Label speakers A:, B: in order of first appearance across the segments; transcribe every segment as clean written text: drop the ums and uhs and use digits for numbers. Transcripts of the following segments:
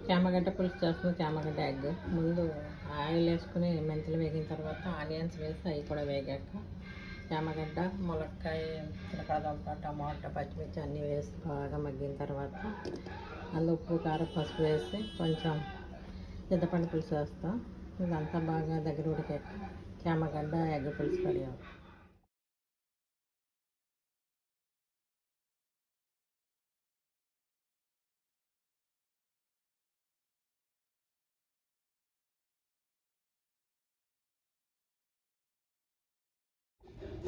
A: చామగడ్డ పులుసు చేస్తున్నాం. చామగడ్డ ఎగ్ ముందు ఆయిల్ వేసుకుని మెంతులు వేగిన తర్వాత ఆనియన్స్ వేసి అవి కూడా వేగాక చామగడ్డ, ములక్కాయ, చిలకడదుంప, టమాటా, పచ్చిమిర్చి అన్నీ వేసి బాగా మగ్గిన తర్వాత అందులో ఉప్పు, కారం, పసుపు వేసి కొంచెం చింతపండు పులుసు వేస్తాం. ఇదంతా బాగా దగ్గర ఉడికాక చామగడ్డ ఎగ్ పులుసు రెడీ అవుతుంది.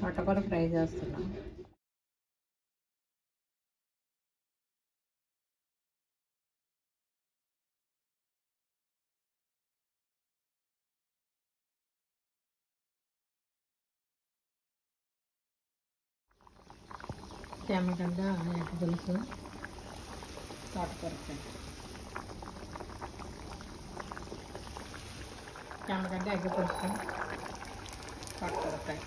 A: తోటకూర ఫ్రై చేస్తున్నాం. చామగడ్డ ఎగ్ పులుసు, తోటకూర ఫ్రై. చామగడ్డ ఎగ్ పులుసు, తోటకూర ఫ్రై.